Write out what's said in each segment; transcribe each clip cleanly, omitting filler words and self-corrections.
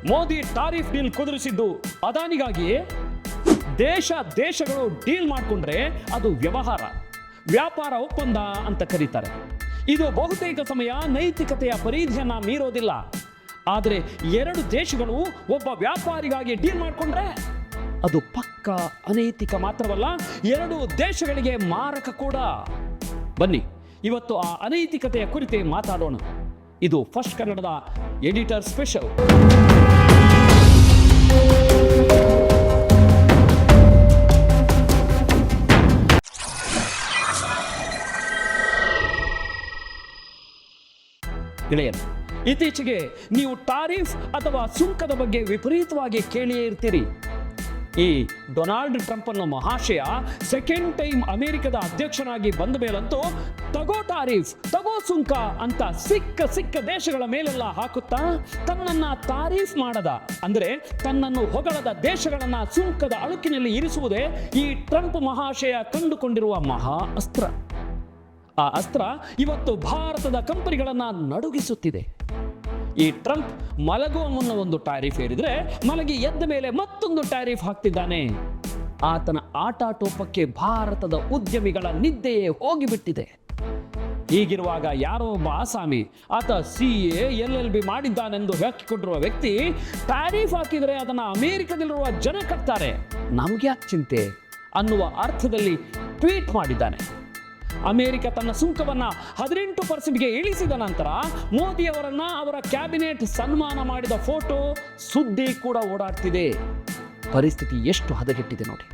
Modi tariff deal ಕುದುರಿಸಿದ್ದು ಅದಾನಿಗಾಗಿಯೇ. ದೇಶಗಳು ಡೀಲ್ ಮಾಡಿಕೊಂಡ್ರೆ ಅದು ವ್ಯಾಪಾರ ಒಪ್ಪಂದ ಅಂತ ಕರೀತಾರೆ. ಇದು ಬಹುತೇಕ ಸಮಯ ನೈತಿಕತೆಯ ಪರಿಧಿಯನ್ನ ಮೀರೋದಿಲ್ಲ. ಆದರೆ ಎರಡು ದೇಶಗಳು ಒಬ್ಬ ವ್ಯಾಪಾರಿಗಾಗಿ ಡೀಲ್ ಮಾಡಿಕೊಂಡ್ರೆ ಅದು ಪಕ್ಕ ಅನೈತಿಕ ಮಾತ್ರವಲ್ಲ, ಎರಡು ದೇಶಗಳಿಗೆ ಮಾರಕ ಕೂಡ. ಬನ್ನಿ ಇವತ್ತು ಆ ಅನೈತಿಕತೆಯ ಕುರಿತು ಮಾತಾಡೋಣ. ಇದು ಫಸ್ಟ್ ಕನ್ನಡದ ಎಡಿಟರ್ ಸ್ಪೆಷಲ್. ಗೆಳೆಯರು, ಇತ್ತೀಚೆಗೆ ನೀವು ಟಾರಿಫ್ ಅಥವಾ ಸುಂಕದ ಬಗ್ಗೆ ವಿಪರೀತವಾಗಿ ಕೇಳಿಯೇ ಇರ್ತೀರಿ. ಈ ಡೊನಾಲ್ಡ್ ಟ್ರಂಪ್ ಅನ್ನೋ ಮಹಾಶಯ ಸೆಕೆಂಡ್ ಟೈಮ್ ಅಮೆರಿಕದ ಅಧ್ಯಕ್ಷನಾಗಿ ಬಂದ ಮೇಲಂತೂ ತಗೋ ಟಾರಿಫ್, ತಗೋ ಸುಂಕ ಅಂತ ಸಿಕ್ಕ ದೇಶಗಳ ಮೇಲೆಲ್ಲ ಹಾಕುತ್ತಾ ತನ್ನನ್ನ ತಾರೀಫ್ ಮಾಡದ, ಅಂದ್ರೆ ತನ್ನನ್ನು ಹೊಗಳದ ದೇಶಗಳನ್ನ ಸುಂಕದ ಅಳುಕಿನಲ್ಲಿ ಇರಿಸುವುದೇ ಈ ಟ್ರಂಪ್ ಮಹಾಶಯ ಕಂಡುಕೊಂಡಿರುವ ಮಹಾ ಅಸ್ತ್ರ. ಆ ಅಸ್ತ್ರ ಇವತ್ತು ಭಾರತದ ಕಂಪನಿಗಳನ್ನ ನಡುಗಿಸುತ್ತಿದೆ. ಈ ಟ್ರಂಪ್ ಮಲಗುವ ಮುನ್ನ ಒಂದು ಟ್ಯಾರಿಫ್ ಏರಿದ್ರೆ ಮಲಗಿ ಎದ್ದ ಮೇಲೆ ಮತ್ತೊಂದು ಟ್ಯಾರಿಫ್ ಹಾಕ್ತಿದ್ದಾನೆ. ಆತನ ಆಟಾಟೋಪಕ್ಕೆ ಭಾರತದ ಉದ್ಯಮಿಗಳ ನಿದ್ದೆಯೇ ಹೋಗಿಬಿಟ್ಟಿದೆ. ಹೀಗಿರುವಾಗ ಯಾರೋ ಒಬ್ಬ ಆಸಾಮಿ, ಆತ CA LLB ಮಾಡಿದ್ದಾನೆಂದು ಹಾಕಿಕೊಂಡಿರುವ ವ್ಯಕ್ತಿ ಟ್ಯಾರಿಫ್ ಹಾಕಿದರೆ ಅದನ್ನು ಅಮೆರಿಕದಲ್ಲಿರುವ ಜನ ಕಟ್ತಾರೆ, ನಮ್ಗೆ ಯಾಕೆ ಚಿಂತೆ ಅನ್ನುವ ಅರ್ಥದಲ್ಲಿ ಟ್ವೀಟ್ ಮಾಡಿದ್ದಾನೆ. ಅಮೆರಿಕ ತನ್ನ ಸುಂಕವನ್ನ 18% ಇಳಿಸಿದ ನಂತರ ಮೋದಿಯವರನ್ನ ಅವರ ಕ್ಯಾಬಿನೆಟ್ ಸನ್ಮಾನ ಮಾಡಿದ ಫೋಟೋ ಸುದ್ದಿ ಕೂಡ ಓಡಾಡ್ತಿದೆ. ಪರಿಸ್ಥಿತಿ ಎಷ್ಟು ಹದಗೆಟ್ಟಿದೆ ನೋಡಿ.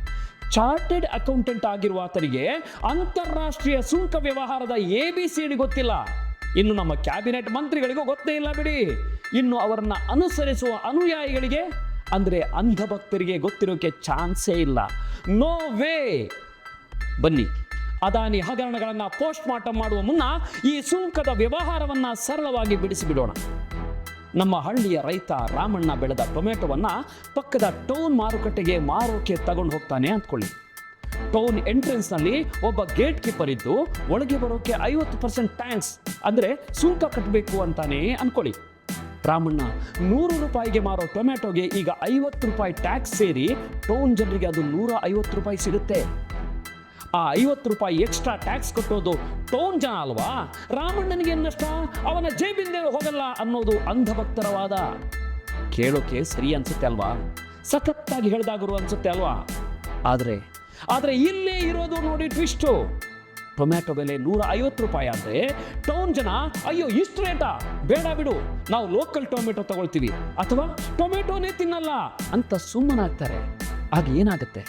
ಚಾರ್ಟೆಡ್ ಅಕೌಂಟೆಂಟ್ ಆಗಿರುವ ಆತನಿಗೆ ಅಂತಾರಾಷ್ಟ್ರೀಯ ಸುಂಕ ವ್ಯವಹಾರದ ABCD ಗೊತ್ತಿಲ್ಲ. ಇನ್ನು ನಮ್ಮ ಕ್ಯಾಬಿನೆಟ್ ಮಂತ್ರಿಗಳಿಗೂ ಗೊತ್ತೇ ಇಲ್ಲ ಬಿಡಿ. ಇನ್ನು ಅವರನ್ನ ಅನುಸರಿಸುವ ಅನುಯಾಯಿಗಳಿಗೆ ಅಂದ್ರೆ ಅಂಧಭಕ್ತರಿಗೆ ಗೊತ್ತಿರೋಕೆ ಚಾನ್ಸೇ ಇಲ್ಲ. No way. ಬನ್ನಿ ಅದಾನಿ ಹಗರಣಗಳನ್ನು ಪೋಸ್ಟ್ ಮಾರ್ಟಮ್ ಮಾಡುವ ಮುನ್ನ ಈ ಸುಂಕದ ವ್ಯವಹಾರವನ್ನ ಸರಳವಾಗಿ ಬಿಡಿಸಿಬಿಡೋಣ. ನಮ್ಮ ಹಳ್ಳಿಯ ರೈತ ರಾಮಣ್ಣ ಬೆಳೆದ ಟೊಮೆಟೊವನ್ನ ಪಕ್ಕದ ಟೌನ್ ಮಾರುಕಟ್ಟೆಗೆ ಮಾರೋಕೆ ತಗೊಂಡು ಹೋಗ್ತಾನೆ ಅಂದ್ಕೊಳ್ಳಿ. ಟೌನ್ ಎಂಟ್ರೆನ್ಸ್ ನಲ್ಲಿ ಒಬ್ಬ ಗೇಟ್ ಕೀಪರ್ ಇದ್ದು ಒಳಗೆ ಬರೋಕೆ 50% ಟ್ಯಾಕ್ಸ್ ಅಂದ್ರೆ ಸುಂಕ ಕಟ್ಟಬೇಕು ಅಂತಾನೆ ಅನ್ಕೊಳ್ಳಿ. ರಾಮಣ್ಣ 100 ರೂಪಾಯಿಗೆ ಮಾರೋ ಟೊಮೆಟೊಗೆ ಈಗ 50 ರೂಪಾಯಿ ಟ್ಯಾಕ್ಸ್ ಸೇರಿ ಟೌನ್ ಜನರಿಗೆ ಅದು 150 ರೂಪಾಯಿ ಸಿಗುತ್ತೆ. ಆ 50 ರೂಪಾಯಿ ಎಕ್ಸ್ಟ್ರಾ ಟ್ಯಾಕ್ಸ್ ಕಟ್ಟೋದು ಟೌನ್ ಜನ ಅಲ್ವಾ? ರಾಮಣ್ಣನಿಗೆ ನಷ್ಟ, ಅವನ ಜೇಬಿಂದ ಹೋಗಲ್ಲ ಅನ್ನೋದು ಅಂಧಭಕ್ತರ ವಾದ. ಕೇಳೋಕೆ ಸರಿ ಅನ್ಸುತ್ತೆ ಅಲ್ವಾ? ಸಖತ್ತಾಗಿ ಹೇಳ್ದಾಗರು ಅನ್ಸುತ್ತೆ ಅಲ್ವಾ? ಆದ್ರೆ ಇಲ್ಲೇ ಇರೋದು ನೋಡಿ ಟ್ವಿಸ್ಟು. ಟೊಮ್ಯಾಟೊ ಬೆಲೆ 150 ರೂಪಾಯಿ ಆದ್ರೆ ಟೌನ್ ಜನ ಅಯ್ಯೋ ಇಷ್ಟು ರೇಟಾ, ಬೇಡ ಬಿಡು, ನಾವು ಲೋಕಲ್ ಟೊಮೆಟೊ ತಗೊಳ್ತೀವಿ ಅಥವಾ ಟೊಮೆಟೊನೇ ತಿನ್ನಲ್ಲ ಅಂತ ಸುಮ್ಮನಾಗ್ತಾರೆ. ಆಗ ಏನಾಗುತ್ತೆ?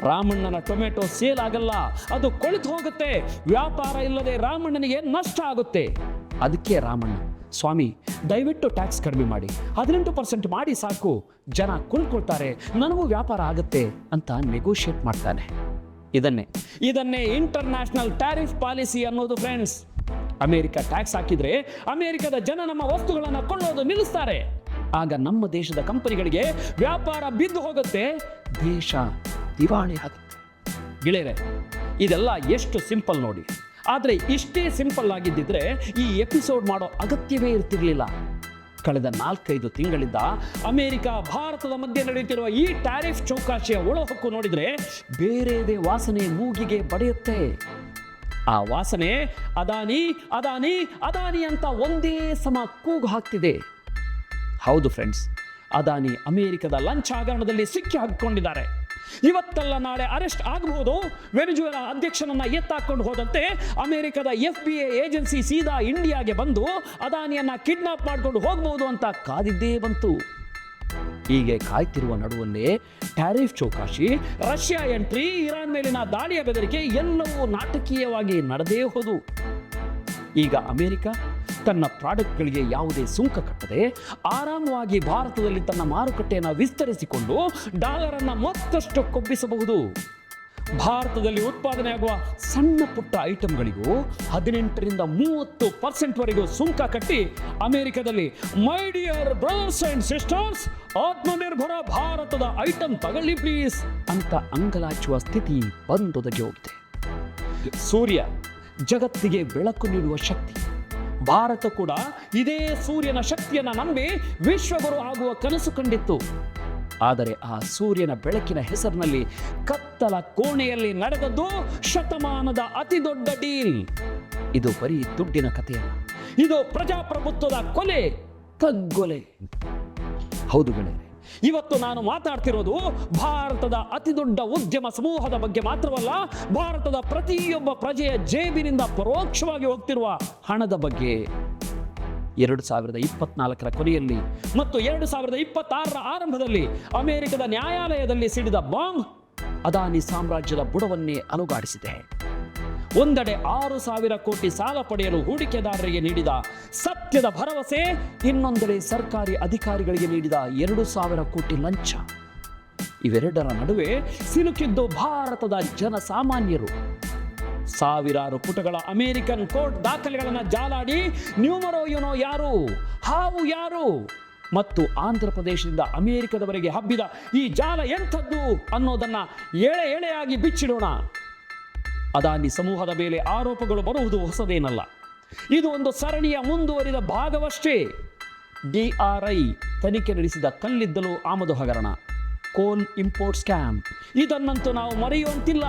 ರಾಮಣ್ಣನ ಟೊಮೆಟೊ ಸೇಲ್ ಆಗಲ್ಲ, ಅದು ಕೊಳಿತು ಹೋಗುತ್ತೆ. ವ್ಯಾಪಾರ ಇಲ್ಲದೆ ರಾಮಣ್ಣನಿಗೆ ನಷ್ಟ ಆಗುತ್ತೆ. ಅದಕ್ಕೆ ರಾಮಣ್ಣ, ಸ್ವಾಮಿ ದಯವಿಟ್ಟು ಟ್ಯಾಕ್ಸ್ ಕಡಿಮೆ ಮಾಡಿ, 18% ಮಾಡಿ ಸಾಕು, ಜನ ಕೊಂಡ್ಕೊಳ್ತಾರೆ, ನನಗೂ ವ್ಯಾಪಾರ ಆಗುತ್ತೆ ಅಂತ ನೆಗೋಷಿಯೇಟ್ ಮಾಡ್ತಾನೆ. ಇದನ್ನೇ ಇಂಟರ್ನ್ಯಾಷನಲ್ ಟ್ಯಾರಿಫ್ ಪಾಲಿಸಿ ಅನ್ನೋದು ಫ್ರೆಂಡ್ಸ್. ಅಮೆರಿಕ ಟ್ಯಾಕ್ಸ್ ಹಾಕಿದ್ರೆ ಅಮೆರಿಕದ ಜನ ನಮ್ಮ ವಸ್ತುಗಳನ್ನು ಕೊಳ್ಳೋದು ನಿಲ್ಲಿಸ್ತಾರೆ. ಆಗ ನಮ್ಮ ದೇಶದ ಕಂಪನಿಗಳಿಗೆ ವ್ಯಾಪಾರ ಬಿದ್ದು ಹೋಗುತ್ತೆ, ದೇಶ ದಿವಾಳಿ ಆಗುತ್ತೆ. ಗೆಳೆಯರೆ, ಇದೆಲ್ಲ ಎಷ್ಟು ಸಿಂಪಲ್ ನೋಡಿ. ಆದರೆ ಇಷ್ಟೇ ಸಿಂಪಲ್ ಆಗಿದ್ದಿದ್ರೆ ಈ ಎಪಿಸೋಡ್ ಮಾಡೋ ಅಗತ್ಯವೇ ಇರ್ತಿರ್ಲಿಲ್ಲ. ಕಳೆದ 4-5 ತಿಂಗಳಿಂದ ಅಮೆರಿಕ ಭಾರತದ ಮಧ್ಯೆ ನಡೆಯುತ್ತಿರುವ ಈ ಟ್ಯಾರಿಫ್ ಚೌಕಾಶಿಯ ಒಳಹೊಕ್ಕು ನೋಡಿದ್ರೆ ಬೇರೆದೇ ವಾಸನೆ ಮೂಗಿಗೆ ಬಡಿಯುತ್ತೆ. ಆ ವಾಸನೆ ಅದಾನಿ ಅದಾನಿ ಅದಾನಿ ಅಂತ ಒಂದೇ ಸಮ ಕೂಗು ಹಾಕ್ತಿದೆ. ಹೌದು ಫ್ರೆಂಡ್ಸ್, ಅದಾನಿ ಅಮೆರಿಕದ ಲಂಚ ಹಗರಣದಲ್ಲಿ ಸಿಕ್ಕಿ ಹಾಕಿಕೊಂಡಿದ್ದಾರೆ. ಇವತ್ತಲ್ಲ ನಾಳೆ ಅರೆಸ್ಟ್ ಆಗಬಹುದು. ವೆನಿಜುವೆಲಾ ಅಧ್ಯಕ್ಷನನ್ನ ಎತ್ತಾಕೊಂಡು ಹೋದಂತೆ ಅಮೆರಿಕದ FBI ಏಜೆನ್ಸಿ ಸೀದಾ ಇಂಡಿಯಾಗೆ ಬಂದು ಅದಾನಿಯನ್ನ ಕಿಡ್ನಾಪ್ ಮಾಡಿಕೊಂಡು ಹೋಗಬಹುದು ಅಂತ ಕಾದಿದ್ದೇ ಬಂತು. ಹೀಗೆ ಕಾಯ್ತಿರುವ ನಡುವಲ್ಲೇ ಟ್ಯಾರಿಫ್ ಚೌಕಾಶಿ, ರಷ್ಯಾ ಎಂಟ್ರಿ, ಇರಾನ್ ಮೇಲಿನ ದಾಳಿಯ ಬೆದರಿಕೆ ಎಲ್ಲವೂ ನಾಟಕೀಯವಾಗಿ ನಡೆದೇ ಹೋದು. ಈಗ ಅಮೆರಿಕ ತನ್ನ ಪ್ರಾಡಕ್ಟ್ಗಳಿಗೆ ಯಾವುದೇ ಸುಂಕ ಕಟ್ಟದೆ ಆರಾಮವಾಗಿ ಭಾರತದಲ್ಲಿ ತನ್ನ ಮಾರುಕಟ್ಟೆಯನ್ನು ವಿಸ್ತರಿಸಿಕೊಂಡು ಡಾಲರನ್ನು ಮತ್ತಷ್ಟು ಕೊಬ್ಬಿಸಬಹುದು. ಭಾರತದಲ್ಲಿ ಉತ್ಪಾದನೆಯಾಗುವ ಸಣ್ಣ ಪುಟ್ಟ ಐಟಮ್ಗಳಿಗೂ 18-30% ವರೆಗೂ ಸುಂಕ ಕಟ್ಟಿ ಅಮೆರಿಕದಲ್ಲಿ my dear brothers and sisters, Atmanirbhar ಭಾರತದ ಐಟಮ್ ತಗೊಳ್ಳಿ ಪ್ಲೀಸ್ ಅಂತ ಅಂಗಲಾಚುವ ಸ್ಥಿತಿ ಬಂದೊದಗಿ ಹೋಗಿದೆ. ಸೂರ್ಯ ಜಗತ್ತಿಗೆ ಬೆಳಕು ನೀಡುವ ಶಕ್ತಿ. ಭಾರತ ಕೂಡ ಇದೇ ಸೂರ್ಯನ ಶಕ್ತಿಯನ್ನು ನಂಬಿ ವಿಶ್ವಗುರು ಆಗುವ ಕನಸು ಕಂಡಿತ್ತು. ಆದರೆ ಆ ಸೂರ್ಯನ ಬೆಳಕಿನ ಹೆಸರಿನಲ್ಲಿ ಕತ್ತಲ ಕೋಣೆಯಲ್ಲಿ ನಡೆದದ್ದು ಶತಮಾನದ ಅತಿ ದೊಡ್ಡ ಡೀಲ್. ಇದು ಬರೀ ದುಡ್ಡಿನ ಕಥೆಯಲ್ಲ, ಇದು ಪ್ರಜಾಪ್ರಭುತ್ವದ ಕೊಲೆ, ಕಗ್ಗೊಲೆ. ಹೌದು ಗೆಳೆಯರೆ, ಇವತ್ತು ನಾನು ಮಾತಾಡ್ತಿರೋದು ಭಾರತದ ಅತಿ ದೊಡ್ಡ ಉದ್ಯಮ ಸಮೂಹದ ಬಗ್ಗೆ ಮಾತ್ರವಲ್ಲ, ಭಾರತದ ಪ್ರತಿಯೊಬ್ಬ ಪ್ರಜೆಯ ಜೇಬಿನಿಂದ ಪರೋಕ್ಷವಾಗಿ ಹೋಗ್ತಿರುವ ಹಣದ ಬಗ್ಗೆ. 2024ರ ಕೊನೆಯಲ್ಲಿ ಮತ್ತು 2026ರ ಆರಂಭದಲ್ಲಿ ಅಮೆರಿಕದ ನ್ಯಾಯಾಲಯದಲ್ಲಿ ಸಿಡಿದ ಬಾಂಬ್ ಅದಾನಿ ಸಾಮ್ರಾಜ್ಯದ ಬುಡವನ್ನೇ ಅಲುಗಾಡಿಸಿದೆ. ಒಂದೆಡೆ 6,000 ಕೋಟಿ ಸಾಲ ಪಡೆಯಲು ಹೂಡಿಕೆದಾರರಿಗೆ ನೀಡಿದ ಸತ್ಯದ ಭರವಸೆ, ಇನ್ನೊಂದೆಡೆ ಸರ್ಕಾರಿ ಅಧಿಕಾರಿಗಳಿಗೆ ನೀಡಿದ 2,000 ಕೋಟಿ ಲಂಚ. ಇವೆರಡರ ನಡುವೆ ಸಿಲುಕಿದ್ದು ಭಾರತದ ಜನಸಾಮಾನ್ಯರು. ಸಾವಿರಾರು ಪುಟಗಳ ಅಮೆರಿಕನ್ ಕೋರ್ಟ್ ದಾಖಲೆಗಳನ್ನು ಜಾಲಾಡಿ ನ್ಯೂಮರೋ ಯುನೋ ಯಾರು, ಹಾವು ಯಾರು ಮತ್ತು ಆಂಧ್ರ ಪ್ರದೇಶದಿಂದ ಅಮೆರಿಕದವರೆಗೆ ಹಬ್ಬಿದ ಈ ಜಾಲ ಎಂಥದ್ದು ಅನ್ನೋದನ್ನ ಎಳೆ ಎಳೆಯಾಗಿ ಬಿಚ್ಚಿಡೋಣ. ಅದಾನಿ ಸಮೂಹದ ಮೇಲೆ ಆರೋಪಗಳು ಬರುವುದು ಹೊಸದೇನಲ್ಲ. ಇದು ಒಂದು ಸರಣಿಯ ಮುಂದುವರಿದ ಭಾಗವಷ್ಟೇ. DRI ತನಿಖೆ ನಡೆಸಿದ ಕಲ್ಲಿದ್ದಲು ಆಮದು ಹಗರಣ, ಕೋಲ್ ಇಂಪೋರ್ಟ್ ಸ್ಕ್ಯಾಮ್, ಇದನ್ನಂತೂ ನಾವು ಮರೆಯುವಂತಿಲ್ಲ.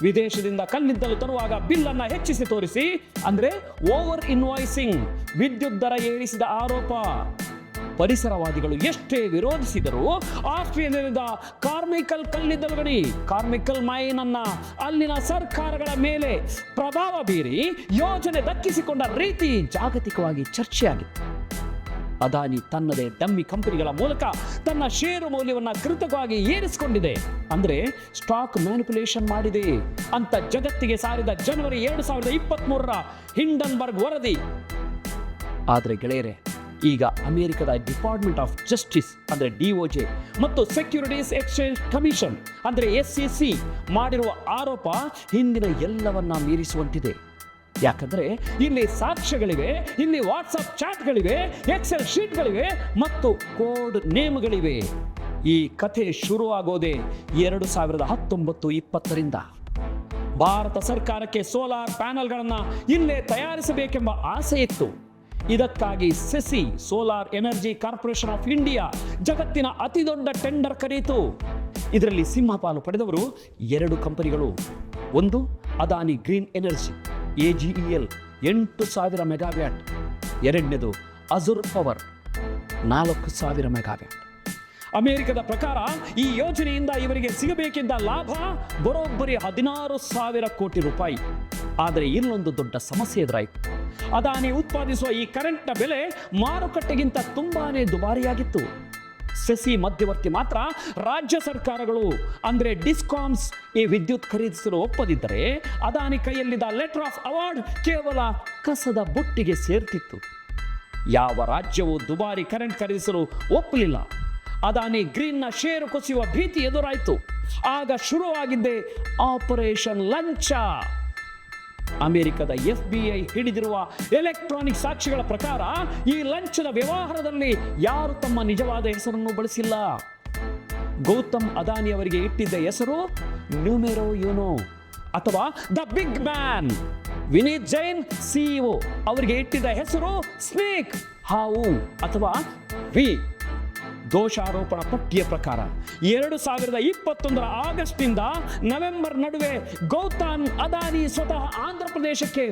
ವಿದೇಶದಿಂದ ಕಲ್ಲಿದ್ದಲು ತರುವಾಗ ಬಿಲ್ಲನ್ನು ಹೆಚ್ಚಿಸಿ ತೋರಿಸಿ, ಅಂದ್ರೆ ಓವರ್ ಇನ್ವಾಯ್ಸಿಂಗ್, ವಿದ್ಯುತ್ ದರ ಏರಿಸಿದ ಆರೋಪ. ಪರಿಸರವಾದಿಗಳು ಎಷ್ಟೇ ವಿರೋಧಿಸಿದರೂ ಆಸ್ಟ್ರೇಲಿಯಾದ ಕಾರ್ಮಿಕಲ್ ಕಲ್ಲಿದ್ದಲು ಗಣಿ, ಕಾರ್ಮಿಕಲ್ ಮೈನ್ ಅನ್ನ ಅಲ್ಲಿನ ಸರ್ಕಾರಗಳ ಮೇಲೆ ಪ್ರಭಾವ ಬೀರಿ ಯೋಜನೆ ದಕ್ಕಿಸಿಕೊಂಡ ರೀತಿ ಜಾಗತಿಕವಾಗಿ ಚರ್ಚೆಯಾಗಿತ್ತು. ಅದಾನಿ ತನ್ನದೇ ಡಮ್ಮಿ ಕಂಪನಿಗಳ ಮೂಲಕ ತನ್ನ ಷೇರು ಮೌಲ್ಯವನ್ನು ಕೃತಕವಾಗಿ ಏರಿಸಿಕೊಂಡಿದೆ, ಅಂದ್ರೆ ಸ್ಟಾಕ್ ಮ್ಯಾನಿಪುಲೇಷನ್ ಮಾಡಿದೆ ಅಂತ ಜಗತ್ತಿಗೆ ಸಾರಿದ ಜನವರಿ 2023ರ ಹಿಂಡನ್ಬರ್ಗ್ ವರದಿ. ಆದರೆ ಗೆಳೆಯರೆ, ಈಗ ಅಮೆರಿಕದ ಡಿಪಾರ್ಟ್ಮೆಂಟ್ ಆಫ್ ಜಸ್ಟಿಸ್ ಅಂದ್ರೆ DOJ ಮತ್ತು ಸೆಕ್ಯೂರಿಟೀಸ್ ಎಕ್ಸ್ಚೇಂಜ್ ಕಮಿಷನ್ ಅಂದ್ರೆ SEC ಮಾಡಿರುವ ಆರೋಪ ಹಿಂದಿನ ಎಲ್ಲವನ್ನ ಮೀರಿಸುವಂತಿದೆ. ಯಾಕಂದ್ರೆ ಇಲ್ಲಿ ಸಾಕ್ಷ್ಯಗಳಿವೆ, ಇಲ್ಲಿ ವಾಟ್ಸಪ್ ಚಾಟ್ಗಳಿವೆ, ಎಕ್ಸೆಲ್ ಶೀಟ್ಗಳಿವೆ ಮತ್ತು ಕೋಡ್ ನೇಮ್ಗಳಿವೆ. ಈ ಕಥೆ ಶುರುವಾಗೋದೇ 2019-20ರಿಂದ. ಭಾರತ ಸರ್ಕಾರಕ್ಕೆ ಸೋಲಾರ್ ಪ್ಯಾನಲ್ಗಳನ್ನು ಇಲ್ಲೇ ತಯಾರಿಸಬೇಕೆಂಬ ಆಸೆ ಇತ್ತು. ಇದಕ್ಕಾಗಿ SECI solar energy corporation of India ಜಗತ್ತಿನ ಅತಿ ದೊಡ್ಡ ಟೆಂಡರ್ ಕರೆಯಿತು. ಇದರಲ್ಲಿ ಸಿಂಹಪಾಲು ಪಡೆದವರು 2 ಕಂಪನಿಗಳು. ಒಂದು Adani green energy AGEL 8,000 megawatt, ಎರಡನೇದು ಅಜುರ್ ಪವರ್ 4,000 ಮೆಗಾವ್ಯಾಟ್. ಅಮೆರಿಕದ ಪ್ರಕಾರ ಈ ಯೋಜನೆಯಿಂದ ಇವರಿಗೆ ಸಿಗಬೇಕಿದ್ದ ಲಾಭ ಬರೋಬ್ಬರಿ 16,000 ಕೋಟಿ ರೂಪಾಯಿ. ಆದರೆ ಇಲ್ಲೊಂದು ದೊಡ್ಡ ಸಮಸ್ಯೆ ಎದುರಾಯಿತು. ಅದಾನಿ ಉತ್ಪಾದಿಸುವ ಈ ಕರೆಂಟ್ನ ಬೆಲೆ ಮಾರುಕಟ್ಟೆಗಿಂತ ತುಂಬಾನೇ ದುಬಾರಿಯಾಗಿತ್ತು. ಸೆಸಿ ಮಧ್ಯವರ್ತಿ ಮಾತ್ರ ರಾಜ್ಯ ಸರ್ಕಾರಗಳು ಅಂದ್ರೆ ಡಿಸ್ಕಾಮ್ಸ್ ಈ ವಿದ್ಯುತ್ ಖರೀದಿಸಲು ಒಪ್ಪದಿದ್ದರೆ ಅದಾನಿ ಕೈಯಲ್ಲಿದ್ದ ಲೆಟರ್ ಆಫ್ ಅವಾರ್ಡ್ ಕೇವಲ ಕಸದ ಬುಟ್ಟಿಗೆ ಸೇರ್ತಿತ್ತು. ಯಾವ ರಾಜ್ಯವೂ ದುಬಾರಿ ಕರೆಂಟ್ ಖರೀದಿಸಲು ಒಪ್ಪಲಿಲ್ಲ. ಅದಾನಿ ಗ್ರೀನ್ನ ಷೇರು ಕುಸಿಯುವ ಭೀತಿ ಎದುರಾಯಿತು. ಆಗ ಶುರುವಾಗಿದ್ದೆ ಆಪರೇಷನ್ ಲಂಚ. ಅಮೆರಿಕದ FBI ಹಿಡಿದಿರುವ ಎಲೆಕ್ಟ್ರಾನಿಕ್ ಸಾಕ್ಷಿಗಳ ಪ್ರಕಾರ ಈ ಲಂಚದ ವ್ಯವಹಾರದಲ್ಲಿ ಯಾರು ತಮ್ಮ ನಿಜವಾದ ಹೆಸರನ್ನು ಬಳಸಿಲ್ಲ. ಗೌತಮ್ ಅದಾನಿ ಅವರಿಗೆ ಇಟ್ಟಿದ್ದ ಹೆಸರು ನ್ಯೂಮೆರೋ ಯುನೋ ಅಥವಾ the big man. Vineet Jain CEO ಅವರಿಗೆ ಇಟ್ಟಿದ್ದ ಹೆಸರು ಸ್ನೇಕ್, ಹಾವು ಅಥವಾ ವಿ. ದೋಷಾರೋಪಣ ಪಟ್ಟಿಯ ಪ್ರಕಾರ 2021ರ ಆಗಸ್ಟ್ನಿಂದ ನವೆಂಬರ್ ನಡುವೆ ಗೌತಮ್ ಅದಾನಿ ಸ್ವತಃ ಆಂಧ್ರ ಪ್ರದೇಶಕ್ಕೆ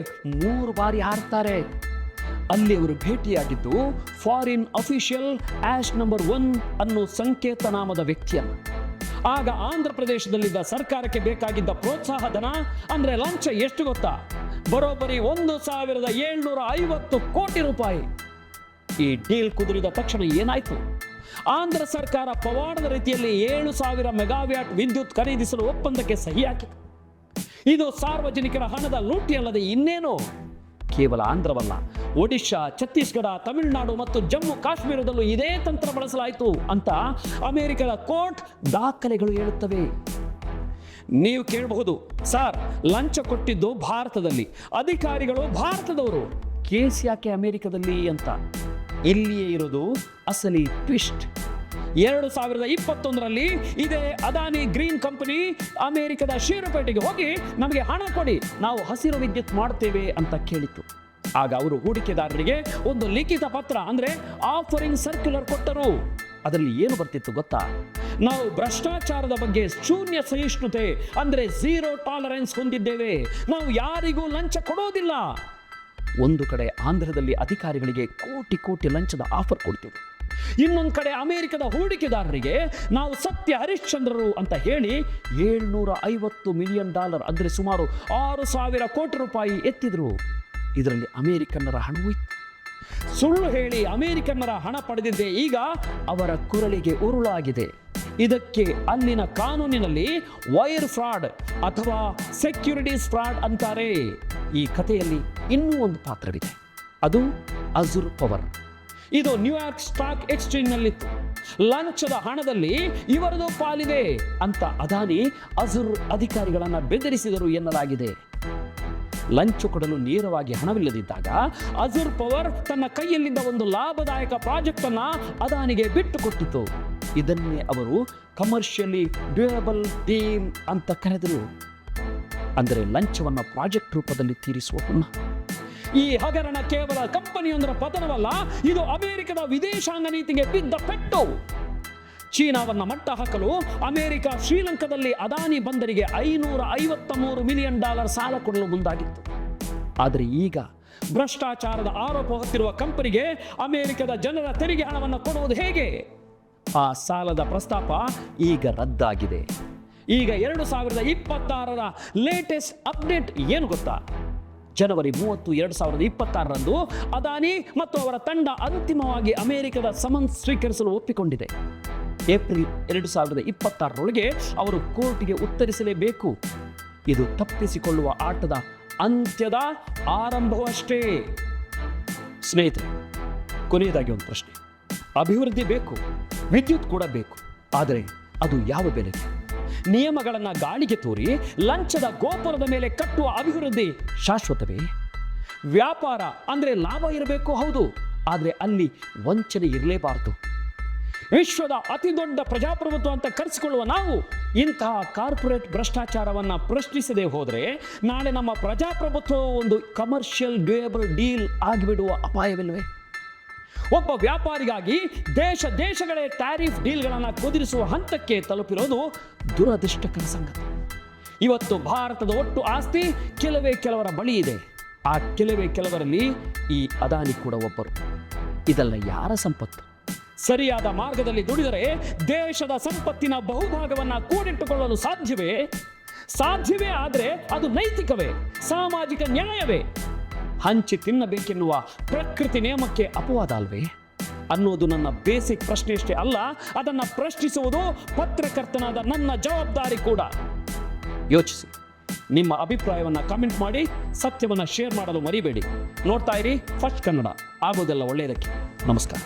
3 ಬಾರಿ ಹಾರ್ತಾರೆ. ಅಲ್ಲಿ ಅವರು ಭೇಟಿಯಾಗಿದ್ದು ಫಾರಿನ್ ಅಫಿಷಿಯಲ್ ಆಶ್ ನಂಬರ್ 1 ಅನ್ನೋ ಸಂಕೇತನಾಮದ ವ್ಯಕ್ತಿಯನ್ನು. ಆಗ ಆಂಧ್ರ ಪ್ರದೇಶದಲ್ಲಿದ್ದ ಸರ್ಕಾರಕ್ಕೆ ಬೇಕಾಗಿದ್ದ ಪ್ರೋತ್ಸಾಹ ಧನ ಅಂದ್ರೆ ಲಂಚ ಎಷ್ಟು ಗೊತ್ತಾ? ಬರೋಬ್ಬರಿ 1,750 ಕೋಟಿ ರೂಪಾಯಿ. ಈ ಡೀಲ್ ಕುದುರಿದ ತಕ್ಷಣ ಏನಾಯ್ತು? ಆಂಧ್ರ ಸರ್ಕಾರ ಪವಾಡದ ರೀತಿಯಲ್ಲಿ 7,000 ಮೆಗಾವ್ಯಾಟ್ ವಿದ್ಯುತ್ ಖರೀದಿಸಲು ಒಪ್ಪಂದಕ್ಕೆ ಸಹಿ ಹಾಕಿತು. ಇದು ಸಾರ್ವಜನಿಕರ ಹಣದ ಲೂಟಿ ಅಲ್ಲದೆ ಇನ್ನೇನು. ಕೇವಲ ಆಂಧ್ರವಲ್ಲ, ಒಡಿಶಾ, ಛತ್ತೀಸ್ಗಢ, ತಮಿಳುನಾಡು ಮತ್ತು ಜಮ್ಮು ಕಾಶ್ಮೀರದಲ್ಲೂ ಇದೇ ತಂತ್ರ ಬಳಸಲಾಯಿತು ಅಂತ ಅಮೆರಿಕದ ಕೋರ್ಟ್ ದಾಖಲೆಗಳು ಹೇಳುತ್ತವೆ. ನೀವು ಕೇಳಬಹುದು, ಸರ್ ಲಂಚ ಕೊಟ್ಟಿದ್ದು ಭಾರತದಲ್ಲಿ, ಅಧಿಕಾರಿಗಳು ಭಾರತದವರು, ಕೇಸ್ ಯಾಕೆ ಅಮೆರಿಕದಲ್ಲಿ ಅಂತ. ಇಲ್ಲಿಯೇ ಇರೋದು ಅಸಲಿ ಟ್ವಿಸ್ಟ್. 2021ರಲ್ಲಿ ಇದೇ ಅದಾನಿ ಗ್ರೀನ್ ಕಂಪನಿ ಅಮೆರಿಕದ ಷೇರುಪೇಟೆಗೆ ಹೋಗಿ ನಮಗೆ ಹಣ ಕೊಡಿ, ನಾವು ಹಸಿರು ವಿದ್ಯುತ್ ಮಾಡ್ತೇವೆ ಅಂತ ಕೇಳಿತು. ಆಗ ಅವರು ಹೂಡಿಕೆದಾರರಿಗೆ ಒಂದು ಲಿಖಿತ ಪತ್ರ ಅಂದ್ರೆ ಆಫರಿಂಗ್ ಸರ್ಕ್ಯುಲರ್ ಕೊಟ್ಟರು. ಅದರಲ್ಲಿ ಏನು ಬರ್ತಿತ್ತು ಗೊತ್ತಾ? ನಾವು ಭ್ರಷ್ಟಾಚಾರದ ಬಗ್ಗೆ ಶೂನ್ಯ ಸಹಿಷ್ಣುತೆ ಅಂದ್ರೆ 0 ಟಾಲರೆನ್ಸ್ ಹೊಂದಿದ್ದೇವೆ. ನಾವು ಯಾರಿಗೂ ಲಂಚ ಕೊಡೋದಿಲ್ಲ. ಒಂದು ಕಡೆ ಆಂಧ್ರದಲ್ಲಿ ಅಧಿಕಾರಿಗಳಿಗೆ ಕೋಟಿ ಕೋಟಿ ಲಂಚದ ಆಫರ್ ಕೊಡ್ತೀವಿ, ಇನ್ನೊಂದು ಕಡೆ ಅಮೆರಿಕದ ಹೂಡಿಕೆದಾರರಿಗೆ ನಾವು ಸತ್ಯ ಹರಿಶ್ಚಂದ್ರರು ಅಂತ ಹೇಳಿ $750 ಮಿಲಿಯನ್ ಅಂದ್ರೆ ಸುಮಾರು 6,000 ಕೋಟಿ ರೂಪಾಯಿ ಎತ್ತಿದ್ರು. ಇದರಲ್ಲಿ ಅಮೆರಿಕನ್ನರ ಹಣವೂ ಇತ್ತು. ಸುಳ್ಳು ಹೇಳಿ ಅಮೆರಿಕನ್ನರ ಹಣ ಪಡೆದಿದ್ದೇ ಈಗ ಅವರ ಕುರಳಿಗೆ ಉರುಳಾಗಿದೆ. ಇದಕ್ಕೆ ಅಲ್ಲಿನ ಕಾನೂನಿನಲ್ಲಿ ವೈರ್ ಫ್ರಾಡ್ ಅಥವಾ ಸೆಕ್ಯೂರಿಟೀಸ್ ಫ್ರಾಡ್ ಅಂತಾರೆ. ಈ ಕಥೆಯಲ್ಲಿ ಇನ್ನೂ ಒಂದು ಪಾತ್ರವಿದೆ, ಅದು ಅಜುರ್ ಪವರ್. ಇದು ನ್ಯೂಯಾರ್ಕ್ ಸ್ಟಾಕ್ ಎಕ್ಸ್ಚೇಂಜ್ ನಲ್ಲಿತ್ತು. ಲಂಚದ ಹಣದಲ್ಲಿ ಇವರದು ಪಾಲಿದೆ ಅಂತ ಅದಾನಿ ಅಜುರ್ ಅಧಿಕಾರಿಗಳನ್ನ ಬೆದರಿಸಿದರು ಎನ್ನಲಾಗಿದೆ. ಲಂಚ ಕೊಡಲು ನೇರವಾಗಿ ಹಣವಿಲ್ಲದಿದ್ದಾಗ ಅಜುರ್ ಪವರ್ ತನ್ನ ಕೈಯಲ್ಲಿದ್ದ ಒಂದು ಲಾಭದಾಯಕ ಪ್ರಾಜೆಕ್ಟ್ ಅನ್ನ ಅದಾನಿಗೆ ಬಿಟ್ಟು ಕೊಟ್ಟಿತು. ಇದನ್ನೇ ಅವರು ಕಮರ್ಷಿಯಲಿ ಡ್ಯೂಯಬಲ್ ಡೀಲ್ ಅಂತ ಕರೆದರು. ಅಂದರೆ ಲಂಚವನ್ನ ಪ್ರಾಜೆಕ್ಟ್ ರೂಪದಲ್ಲಿ ತೀರಿಸುವ ಹುನ್ನ. ಈ ಹಗರಣ ಕೇವಲ ಕಂಪನಿಯೊಂದರ ಪತನವಲ್ಲ, ಇದು ಅಮೆರಿಕದ ವಿದೇಶಾಂಗ ನೀತಿಗೆ ಬಿದ್ದ ಪೆಟ್ಟು. ಚೀನಾವನ್ನ ಮಟ್ಟ ಹಾಕಲು ಅಮೆರಿಕ ಶ್ರೀಲಂಕಾದಲ್ಲಿ ಅದಾನಿ ಬಂದರಿಗೆ $553 ಮಿಲಿಯನ್ ಸಾಲ ಕೊಡಲು ಮುಂದಾಗಿತ್ತು. ಆದರೆ ಈಗ ಭ್ರಷ್ಟಾಚಾರದ ಆರೋಪ ಹೊತ್ತಿರುವ ಕಂಪನಿಗೆ ಅಮೆರಿಕದ ಜನರ ತೆರಿಗೆ ಹಣವನ್ನು ಕೊಡುವುದು ಹೇಗೆ? ಆ ಸಾಲದ ಪ್ರಸ್ತಾಪ ಈಗ ರದ್ದಾಗಿದೆ. ಈಗ 2026ರ ಲೇಟೆಸ್ಟ್ ಅಪ್ಡೇಟ್ ಏನು ಗೊತ್ತಾ? ಜನವರಿ 30, 2026ರಂದು ಅದಾನಿ ಮತ್ತು ಅವರ ತಂಡ ಅಂತಿಮವಾಗಿ ಅಮೆರಿಕದ ಸಮನ್ಸ್ ಸ್ವೀಕರಿಸಲು ಒಪ್ಪಿಕೊಂಡಿದೆ. ಏಪ್ರಿಲ್ 2026ರೊಳಗೆ ಅವರು ಕೋರ್ಟ್ಗೆ ಉತ್ತರಿಸಲೇಬೇಕು. ಇದು ತಪ್ಪಿಸಿಕೊಳ್ಳುವ ಆಟದ ಅಂತ್ಯದ ಆರಂಭವಷ್ಟೇ. ಸ್ನೇಹಿತರೆ, ಕೊನೆಯದಾಗಿ ಒಂದು ಪ್ರಶ್ನೆ. ಅಭಿವೃದ್ಧಿ ಬೇಕು, ವಿದ್ಯುತ್ ಕೂಡ ಬೇಕು, ಆದರೆ ಅದು ಯಾವ ಬೆಲೆಗೆ? ನಿಯಮಗಳನ್ನು ಗಾಳಿಗೆ ತೂರಿ ಲಂಚದ ಗೋಪುರದ ಮೇಲೆ ಕಟ್ಟುವ ಅಭಿವೃದ್ಧಿ ಶಾಶ್ವತವೇ? ವ್ಯಾಪಾರ ಅಂದ್ರೆ ಲಾಭ ಇರಬೇಕು, ಹೌದು, ಆದರೆ ಅಲ್ಲಿ ವಂಚನೆ ಇರಲೇಬಾರದು. ವಿಶ್ವದ ಅತಿ ದೊಡ್ಡ ಪ್ರಜಾಪ್ರಭುತ್ವ ಅಂತ ಕರೆಸಿಕೊಳ್ಳುವ ನಾವು ಇಂತಹ ಕಾರ್ಪೊರೇಟ್ ಭ್ರಷ್ಟಾಚಾರವನ್ನು ಪ್ರಶ್ನಿಸದೆ ಹೋದರೆ ನಾಳೆ ನಮ್ಮ ಪ್ರಜಾಪ್ರಭುತ್ವ ಒಂದು ಕಮರ್ಷಿಯಲ್ ಡ್ಯೂಯಬಲ್ ಡೀಲ್ ಆಗಿಬಿಡುವ ಅಪಾಯವಿಲ್ಲವೇ? ಒಬ್ಬ ವ್ಯಾಪಾರಿಗಾಗಿ ದೇಶಗಳೇ ಟ್ಯಾರಿಫ್ ಡೀಲ್ಗಳನ್ನು ಕುದುರಿಸುವ ಹಂತಕ್ಕೆ ತಲುಪಿರೋದು ದುರದೃಷ್ಟಕರ ಸಂಗತಿ. ಇವತ್ತು ಭಾರತದ ಒಟ್ಟು ಆಸ್ತಿ ಕೆಲವರ ಬಳಿ ಇದೆ. ಆ ಕೆಲವರಲ್ಲಿ ಈ ಅದಾನಿ ಕೂಡ ಒಬ್ಬರು. ಇದೆಲ್ಲ ಯಾರ ಸಂಪತ್ತು? ಸರಿಯಾದ ಮಾರ್ಗದಲ್ಲಿ ದುಡಿದರೆ ದೇಶದ ಸಂಪತ್ತಿನ ಬಹುಭಾಗವನ್ನು ಕೂಡಿಟ್ಟುಕೊಳ್ಳಲು ಸಾಧ್ಯವೇ ಆದರೆ ಅದು ನೈತಿಕವೇ, ಸಾಮಾಜಿಕ ನ್ಯಾಯವೇ? ಹಂಚಿ ತಿನ್ನಬೇಕೆನ್ನುವ ಪ್ರಕೃತಿ ನಿಯಮಕ್ಕೆ ಅಪವಾದ ಅಲ್ವೇ ಅನ್ನೋದು ನನ್ನ ಬೇಸಿಕ್ ಪ್ರಶ್ನೆಯಷ್ಟೇ ಅಲ್ಲ, ಅದನ್ನು ಪ್ರಶ್ನಿಸುವುದು ಪತ್ರಕರ್ತನಾದ ನನ್ನ ಜವಾಬ್ದಾರಿ ಕೂಡ. ಯೋಚಿಸಿ, ನಿಮ್ಮ ಅಭಿಪ್ರಾಯವನ್ನು ಕಮೆಂಟ್ ಮಾಡಿ, ಸತ್ಯವನ್ನು ಶೇರ್ ಮಾಡಲು ಮರಿಬೇಡಿ. ನೋಡ್ತಾ ಇರಿ ಫಸ್ಟ್ ಕನ್ನಡ, ಆಗೋದೆಲ್ಲ ಒಳ್ಳೆಯದಕ್ಕೆ. ನಮಸ್ಕಾರ.